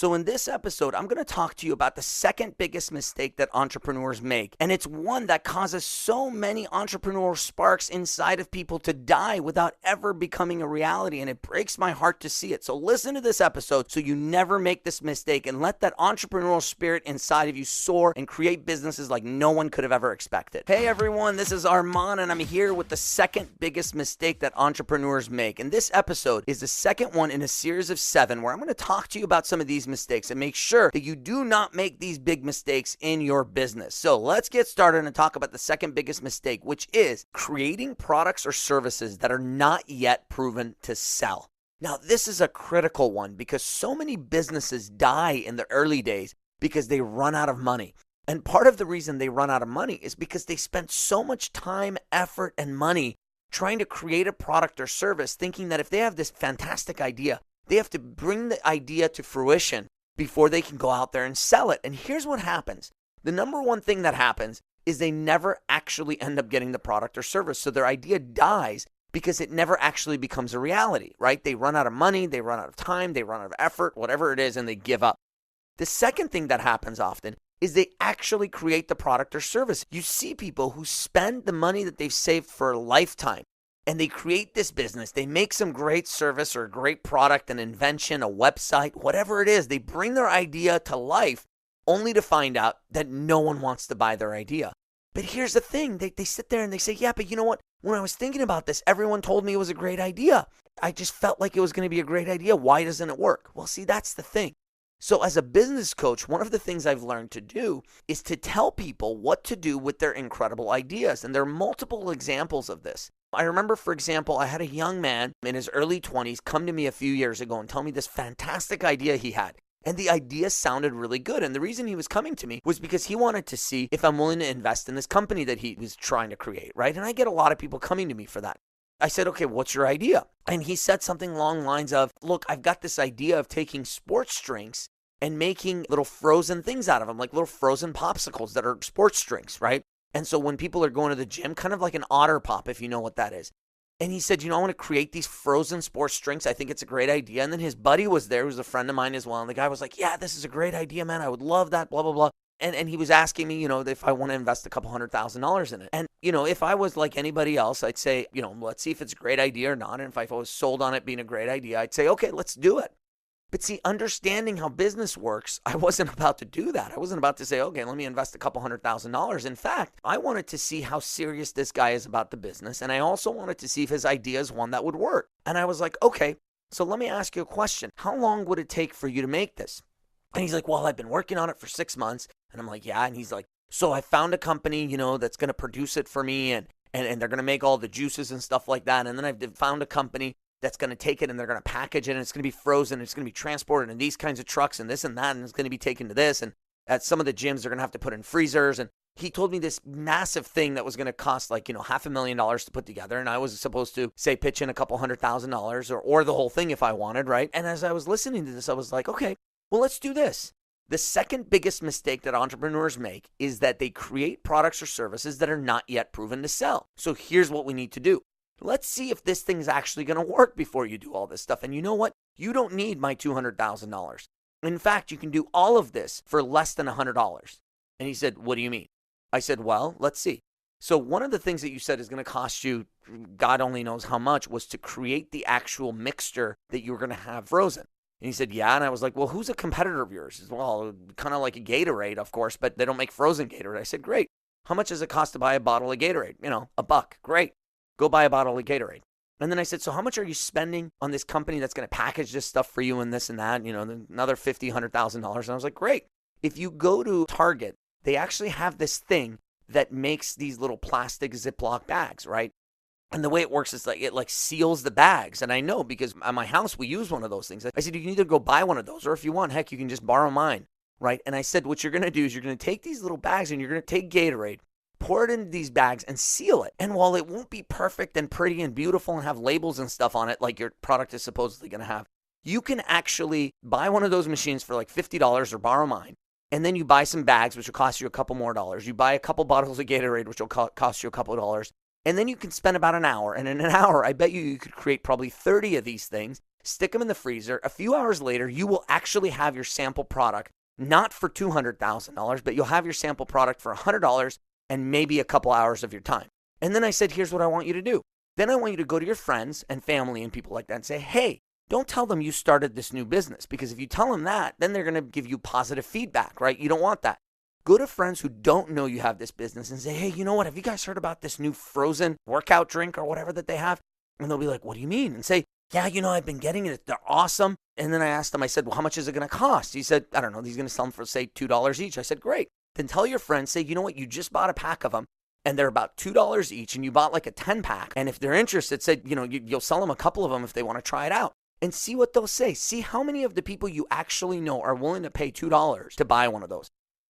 So in this episode, I'm going to talk to you about the second biggest mistake that entrepreneurs make. And it's one that causes so many entrepreneurial sparks inside of people to die without ever becoming a reality. And it breaks my heart to see it. So listen to this episode so you never make this mistake and let that entrepreneurial spirit inside of you soar and create businesses like no one could have ever expected. Hey everyone, this is Armand and I'm here with the second biggest mistake that entrepreneurs make. And this episode is the second one in a series of 7 where I'm going to talk to you about some of these mistakes and make sure that you do not make these big mistakes in your business. So let's get started and talk about the second biggest mistake, which is creating products or services that are not yet proven to sell. Now, this is a critical one because so many businesses die in the early days because they run out of money. And part of the reason they run out of money is because they spent so much time, effort, and money trying to create a product or service, thinking that if they have this fantastic idea, they have to bring the idea to fruition before they can go out there and sell it. And here's what happens. The number one thing that happens is they never actually end up getting the product or service. So their idea dies because it never actually becomes a reality, right? They run out of money, they run out of time, they run out of effort, whatever it is, and they give up. The second thing that happens often is they actually create the product or service. You see people who spend the money that they've saved for a lifetime, and they create this business. They make some great service or a great product, an invention, a website, whatever it is. They bring their idea to life only to find out that no one wants to buy their idea. But here's the thing. They sit there and they say, yeah, but you know what? When I was thinking about this, everyone told me it was a great idea. I just felt like it was going to be a great idea. Why doesn't it work? Well, see, that's the thing. So as a business coach, one of the things I've learned to do is to tell people what to do with their incredible ideas. And there are multiple examples of this. I remember, for example, I had a young man in his early 20s come to me a few years ago and tell me this fantastic idea he had. And the idea sounded really good. And the reason he was coming to me was because he wanted to see if I'm willing to invest in this company that he was trying to create, right? And I get a lot of people coming to me for that. I said, okay, what's your idea? And he said something along the lines of, look, I've got this idea of taking sports drinks and making little frozen things out of them, like little frozen popsicles that are sports drinks, right? And so when people are going to the gym, kind of like an Otter Pop, if you know what that is. And he said, I want to create these frozen sports drinks. I think it's a great idea. And then his buddy was there, who was a friend of mine as well. And the guy was like, yeah, this is a great idea, man. I would love that, blah, blah, blah. And he was asking me, if I want to invest a couple $100,000 in it. And, if I was like anybody else, I'd say, let's see if it's a great idea or not. And if I was sold on it being a great idea, I'd say, okay, let's do it. But see, understanding how business works, I wasn't about to do that. I wasn't about to say, okay, let me invest a couple $100,000. In fact, I wanted to see how serious this guy is about the business. And I also wanted to see if his idea is one that would work. And I was like, okay, so let me ask you a question. How long would it take for you to make this? And he's like, well, I've been working on it for 6 months. And I'm like, yeah. And he's like, so I found a company, that's going to produce it for me. And they're going to make all the juices and stuff like that. And then I've found a company that's going to take it and they're going to package it and it's going to be frozen. It's going to be transported in these kinds of trucks and this and that. And it's going to be taken to this. And at some of the gyms, they're going to have to put in freezers. And he told me this massive thing that was going to cost like, $500,000 to put together. And I was supposed to say pitch in a couple $100,000 or the whole thing if I wanted, right? And as I was listening to this, I was like, okay, well, let's do this. The second biggest mistake that entrepreneurs make is that they create products or services that are not yet proven to sell. So here's what we need to do. Let's see if this thing's actually going to work before you do all this stuff. And you know what? You don't need my $200,000. In fact, you can do all of this for less than $100. And he said, what do you mean? I said, well, let's see. So one of the things that you said is going to cost you, God only knows how much, was to create the actual mixture that you were going to have frozen. And he said, yeah. And I was like, well, who's a competitor of yours? He said, well, kind of like a Gatorade, of course, but they don't make frozen Gatorade. I said, great. How much does it cost to buy a bottle of Gatorade? $1. Great. Go buy a bottle of Gatorade. And then I said, so how much are you spending on this company that's going to package this stuff for you and this and that, another $50,000, $100,000. And I was like, great. If you go to Target, they actually have this thing that makes these little plastic Ziploc bags, right? And the way it works is like it seals the bags. And I know because at my house, we use one of those things. I said, you can either go buy one of those or if you want, heck, you can just borrow mine, right? And I said, what you're going to do is you're going to take these little bags and you're going to take Gatorade, pour it into these bags and seal it. And while it won't be perfect and pretty and beautiful and have labels and stuff on it like your product is supposedly going to have, you can actually buy one of those machines for like $50 or borrow mine. And then you buy some bags, which will cost you a couple more dollars. You buy a couple bottles of Gatorade, which will cost you a couple of dollars. And then you can spend about an hour. And in an hour, I bet you could create probably 30 of these things stick them in the freezer. A few hours later, you will actually have your sample product, not for $200,000, but you'll have your sample product for $100 and maybe a couple hours of your time. And then I said, here's what I want you to do. Then I want you to go to your friends and family and people like that and say, hey, don't tell them you started this new business, because if you tell them that, then they're going to give you positive feedback, right? You don't want that. Go to friends who don't know you have this business and say, hey, you know what? Have you guys heard about this new frozen workout drink or whatever that they have? And they'll be like, what do you mean? And say, yeah, I've been getting it. They're awesome. And then I asked him, I said, well, how much is it going to cost? He said, I don't know. He's going to sell them for, say, $2 each. I said, great. Then tell your friends, say, you know what? You just bought a pack of them and they're about $2 each, and you bought like a 10 pack. And if they're interested, say, you'll sell them a couple of them if they want to try it out. And see what they'll say. See how many of the people you actually know are willing to pay $2 to buy one of those.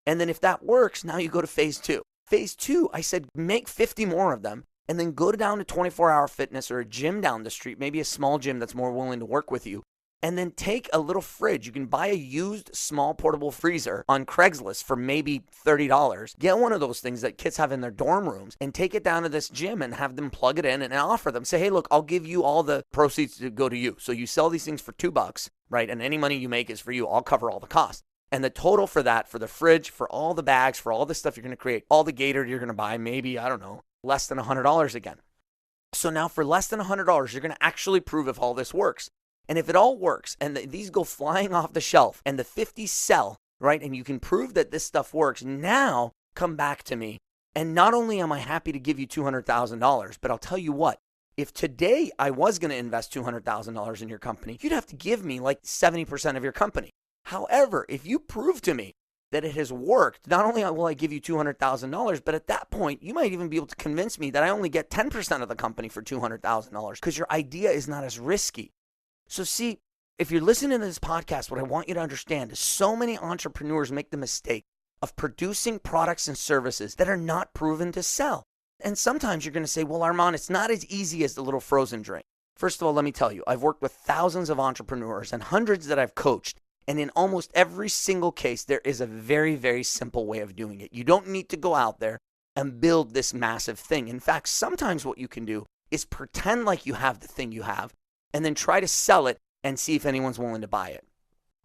And then if that works, now you go to phase 2. Phase 2, I said, make 50 more of them, and then go down to 24 Hour Fitness or a gym down the street, maybe a small gym that's more willing to work with you. And then take a little fridge. You can buy a used small portable freezer on Craigslist for maybe $30. Get one of those things that kids have in their dorm rooms and take it down to this gym and have them plug it in and offer them. Say, hey, look, I'll give you all the proceeds to go to you. So you sell these things for $2, right? And any money you make is for you. I'll cover all the costs. And the total for that, for the fridge, for all the bags, for all the stuff you're going to create, all the gator you're going to buy, maybe, I don't know, less than $100 again. So now for less than $100, you're going to actually prove if all this works. And if it all works and these go flying off the shelf and the 50 sell, right, and you can prove that this stuff works, now come back to me. And not only am I happy to give you $200,000, but I'll tell you what, if today I was going to invest $200,000 in your company, you'd have to give me like 70% of your company. However, if you prove to me that it has worked, not only will I give you $200,000, but at that point, you might even be able to convince me that I only get 10% of the company for $200,000 because your idea is not as risky. So see, if you're listening to this podcast, what I want you to understand is so many entrepreneurs make the mistake of producing products and services that are not proven to sell. And sometimes you're going to say, well, Armand, it's not as easy as the little frozen drink. First of all, let me tell you, I've worked with thousands of entrepreneurs and hundreds that I've coached. And in almost every single case, there is a very, very simple way of doing it. You don't need to go out there and build this massive thing. In fact, sometimes what you can do is pretend like you have the thing you have and then try to sell it and see if anyone's willing to buy it.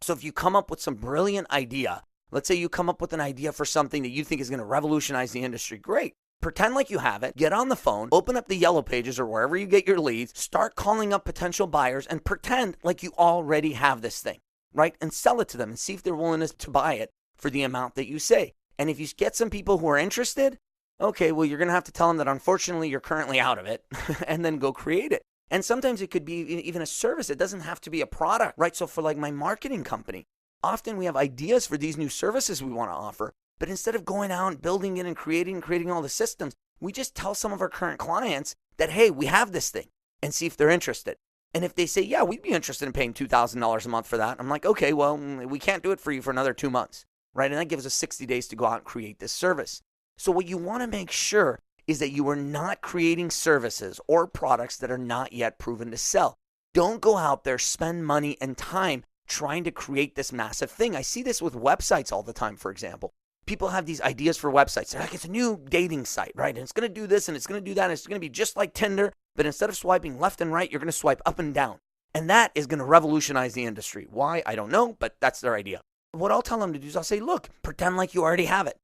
So if you come up with some brilliant idea, let's say you come up with an idea for something that you think is going to revolutionize the industry, great. Pretend like you have it, get on the phone, open up the Yellow Pages or wherever you get your leads, start calling up potential buyers and pretend like you already have this thing, right? And sell it to them and see if they're willing to buy it for the amount that you say. And if you get some people who are interested, okay, well, you're going to have to tell them that unfortunately you're currently out of it and then go create it. And sometimes it could be even a service. It doesn't have to be a product, right? So for like my marketing company, often we have ideas for these new services we want to offer. But instead of going out and building it and creating all the systems, we just tell some of our current clients that, hey, we have this thing, and see if they're interested. And if they say, yeah, we'd be interested in paying $2,000 a month for that, I'm like, okay, well, we can't do it for you for another 2 months, right? And that gives us 60 days to go out and create this service. So what you want to make sure is that you are not creating services or products that are not yet proven to sell. Don't go out there, spend money and time trying to create this massive thing. I see this with websites all the time, for example. People have these ideas for websites. They're like, it's a new dating site, right? And it's going to do this and it's going to do that. And it's going to be just like Tinder, but instead of swiping left and right, you're going to swipe up and down. And that is going to revolutionize the industry. Why? I don't know, but that's their idea. What I'll tell them to do is I'll say, look, pretend like you already have it.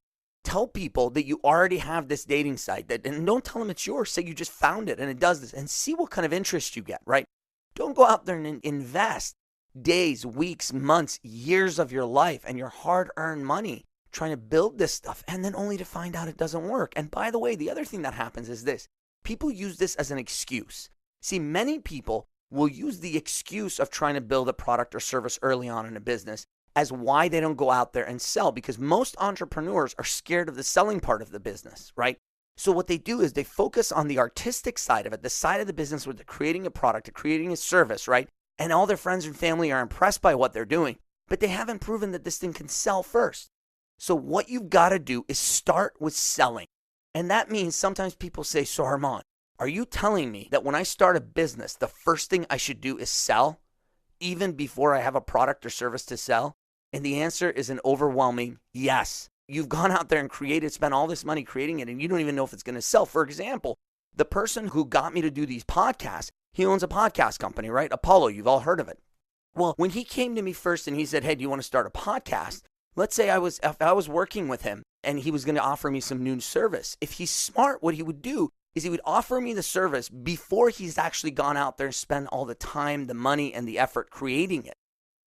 Tell people that you already have this dating site, and don't tell them it's yours. Say you just found it and it does this, and see what kind of interest you get, right? Don't go out there and invest days, weeks, months, years of your life and your hard-earned money trying to build this stuff and then only to find out it doesn't work. And by the way, the other thing that happens is this. People use this as an excuse. See, many people will use the excuse of trying to build a product or service early on in a business as why they don't go out there and sell, because most entrepreneurs are scared of the selling part of the business, right? So what they do is they focus on the artistic side of it, the side of the business where they're creating a product, they're creating a service, right? And all their friends and family are impressed by what they're doing, but they haven't proven that this thing can sell first. So what you've got to do is start with selling. And that means sometimes people say, so Armand, are you telling me that when I start a business, the first thing I should do is sell, even before I have a product or service to sell? And the answer is an overwhelming yes. You've gone out there and spent all this money creating it, and you don't even know if it's going to sell. For example, the person who got me to do these podcasts He owns a podcast company, right? Apollo, you've all heard of it. Well, when he came to me first and he said, hey, do you want to start a podcast? Let's say if I was working with him and he was going to offer me some new service. If he's smart, what he would do is he would offer me the service before he's actually gone out there and spent all the time, the money, and the effort creating it,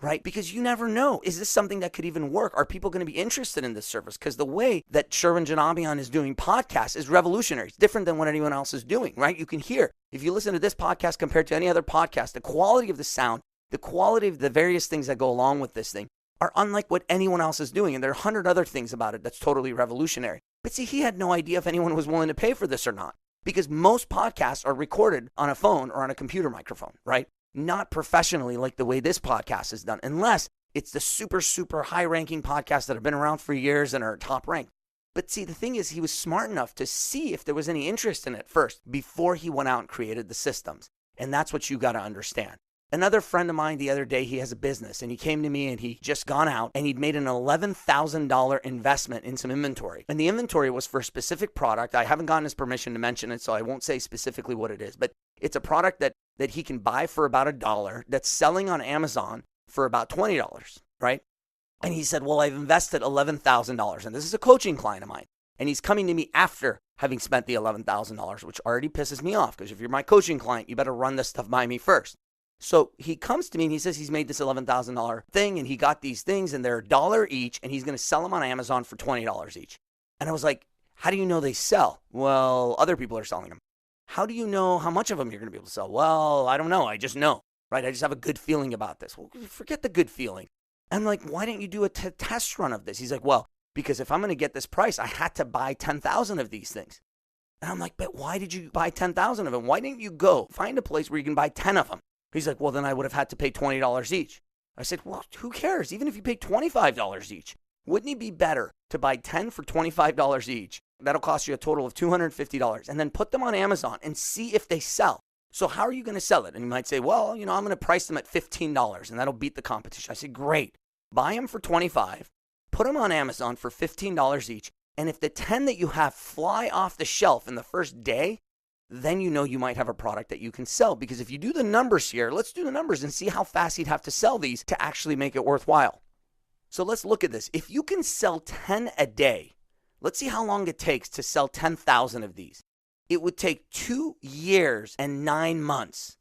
right? Because you never know. Is this something that could even work? Are people going to be interested in this service? Because the way that Sherwin Janabian is doing podcasts is revolutionary. It's different than what anyone else is doing, right? You can hear, if you listen to this podcast compared to any other podcast, the quality of the sound, the quality of the various things that go along with this thing are unlike what anyone else is doing. And there are 100 other things about it that's totally revolutionary. But see, he had no idea if anyone was willing to pay for this or not, because most podcasts are recorded on a phone or on a computer microphone, right? Not professionally like the way this podcast is done, unless it's the super, super high-ranking podcasts that have been around for years and are top ranked. But see, the thing is, he was smart enough to see if there was any interest in it first before he went out and created the systems. And that's what you got to understand. Another friend of mine the other day, he has a business and he came to me and he just gone out and he'd made an $11,000 investment in some inventory. And the inventory was for a specific product. I haven't gotten his permission to mention it, so I won't say specifically what it is, but it's a product that he can buy for about $1 that's selling on Amazon for about $20, right? And he said, well, I've invested $11,000 and this is a coaching client of mine. And he's coming to me after having spent the $11,000, which already pisses me off because if you're my coaching client, you better run this stuff by me first. So he comes to me and he says he's made this $11,000 thing and he got these things and they're $1 each and he's going to sell them on Amazon for $20 each. And I was like, how do you know they sell? Well, other people are selling them. How do you know how much of them you're going to be able to sell? Well, I don't know. I just know, right? I just have a good feeling about this. Well, forget the good feeling. I'm like, why didn't you do a test run of this? He's like, well, because if I'm going to get this price, I had to buy 10,000 of these things. And I'm like, but why did you buy 10,000 of them? Why didn't you go find a place where you can buy 10 of them? He's like, well, then I would have had to pay $20 each. I said, well, who cares? Even if you pay $25 each, wouldn't it be better to buy 10 for $25 each? That'll cost you a total of $250 and then put them on Amazon and see if they sell. So how are you going to sell it? And you might say, well, I'm going to price them at $15 and that'll beat the competition. I said, great. Buy them for $25, put them on Amazon for $15 each. And if the 10 that you have fly off the shelf in the first day, then you know you might have a product that you can sell. Because if you do the numbers here, let's do the numbers and see how fast he'd have to sell these to actually make it worthwhile. So let's look at this. If you can sell 10 a day, let's see how long it takes to sell 10,000 of these. It would take 2 years and 9 months.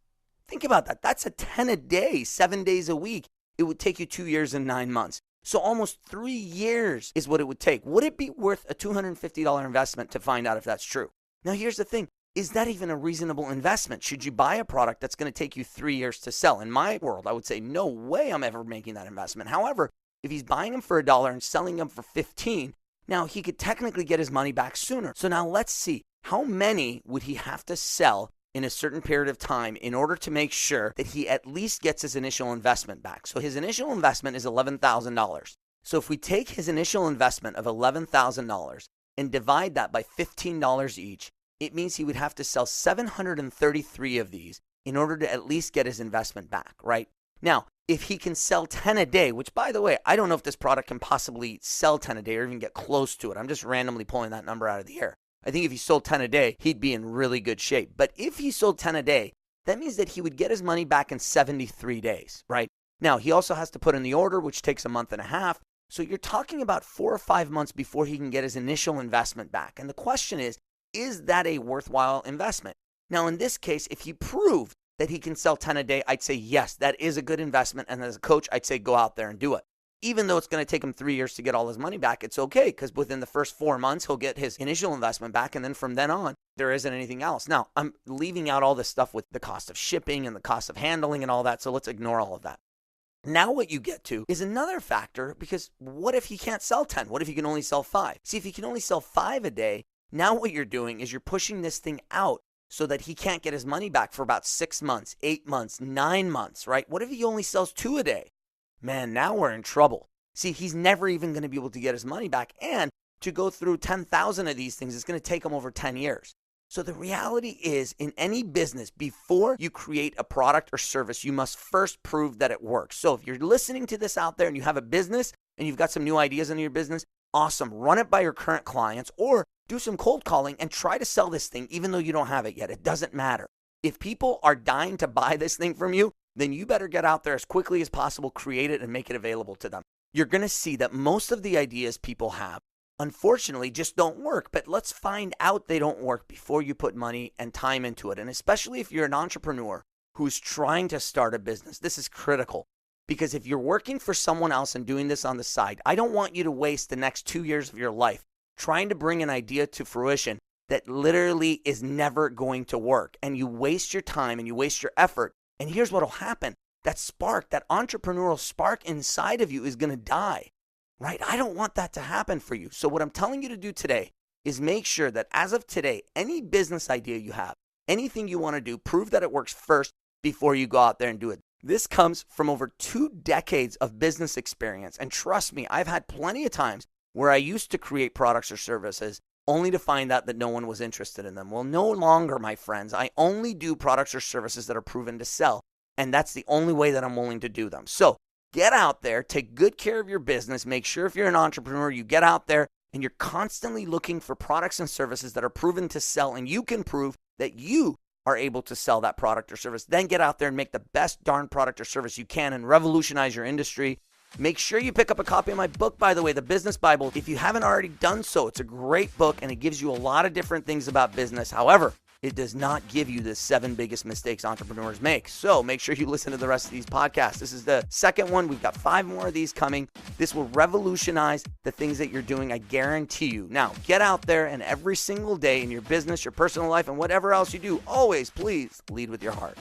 Think about that. That's a 10 a day, 7 days a week. It would take you 2 years and 9 months. So almost 3 years is what it would take. Would it be worth a $250 investment to find out if that's true? Now, here's the thing. Is that even a reasonable investment? Should you buy a product that's going to take you 3 years to sell? In my world, I would say, no way I'm ever making that investment. However, if he's buying them for $1 and selling them for $15, now he could technically get his money back sooner. So now let's see, how many would he have to sell in a certain period of time in order to make sure that he at least gets his initial investment back? So his initial investment is $11,000. So if we take his initial investment of $11,000 and divide that by $15 each, it means he would have to sell 733 of these in order to at least get his investment back, right? Now, if he can sell 10 a day, which by the way, I don't know if this product can possibly sell 10 a day or even get close to it. I'm just randomly pulling that number out of the air. I think if he sold 10 a day, he'd be in really good shape. But if he sold 10 a day, that means that he would get his money back in 73 days, right? Now, he also has to put in the order, which takes a month and a half. So you're talking about 4 or 5 months before he can get his initial investment back. And the question is that a worthwhile investment? Now, in this case, if he proved that he can sell 10 a day, I'd say, yes, that is a good investment. And as a coach, I'd say, go out there and do it. Even though it's going to take him 3 years to get all his money back, it's okay because within the first 4 months, he'll get his initial investment back. And then from then on, there isn't anything else. Now, I'm leaving out all this stuff with the cost of shipping and the cost of handling and all that. So let's ignore all of that. Now what you get to is another factor, because what if he can't sell 10? What if he can only sell 5? See, if he can only sell 5 a day, now what you're doing is you're pushing this thing out so that he can't get his money back for about 6 months, 8 months, 9 months, right? What if he only sells 2 a day? Man, now we're in trouble. See, he's never even going to be able to get his money back. And to go through 10,000 of these things, it's going to take him over 10 years. So the reality is, in any business, before you create a product or service, you must first prove that it works. So if you're listening to this out there and you have a business and you've got some new ideas in your business, awesome. Run it by your current clients or do some cold calling and try to sell this thing even though you don't have it yet. It doesn't matter. If people are dying to buy this thing from you, then you better get out there as quickly as possible, create it, and make it available to them. You're going to see that most of the ideas people have, unfortunately, just don't work. But let's find out they don't work before you put money and time into it. And especially if you're an entrepreneur who's trying to start a business, this is critical. Because if you're working for someone else and doing this on the side, I don't want you to waste the next 2 years of your life trying to bring an idea to fruition that literally is never going to work. And you waste your time and you waste your effort. And here's what will happen. That spark, that entrepreneurial spark inside of you is going to die, right? I don't want that to happen for you. So what I'm telling you to do today is make sure that as of today, any business idea you have, anything you want to do, prove that it works first before you go out there and do it. This comes from over 2 decades of business experience. And trust me, I've had plenty of times where I used to create products or services only to find out that no one was interested in them. Well, no longer, my friends. I only do products or services that are proven to sell. And that's the only way that I'm willing to do them. So get out there, take good care of your business. Make sure if you're an entrepreneur, you get out there and you're constantly looking for products and services that are proven to sell. And you can prove that you are able to sell that product or service. Then get out there and make the best darn product or service you can and revolutionize your industry. Make sure you pick up a copy of my book, by the way, The Business Bible. If you haven't already done so, it's a great book and it gives you a lot of different things about business. However, it does not give you the 7 biggest mistakes entrepreneurs make. So make sure you listen to the rest of these podcasts. This is the second one. We've got 5 more of these coming. This will revolutionize the things that you're doing. I guarantee you. Now, get out there and every single day in your business, your personal life, and whatever else you do, always, please lead with your heart.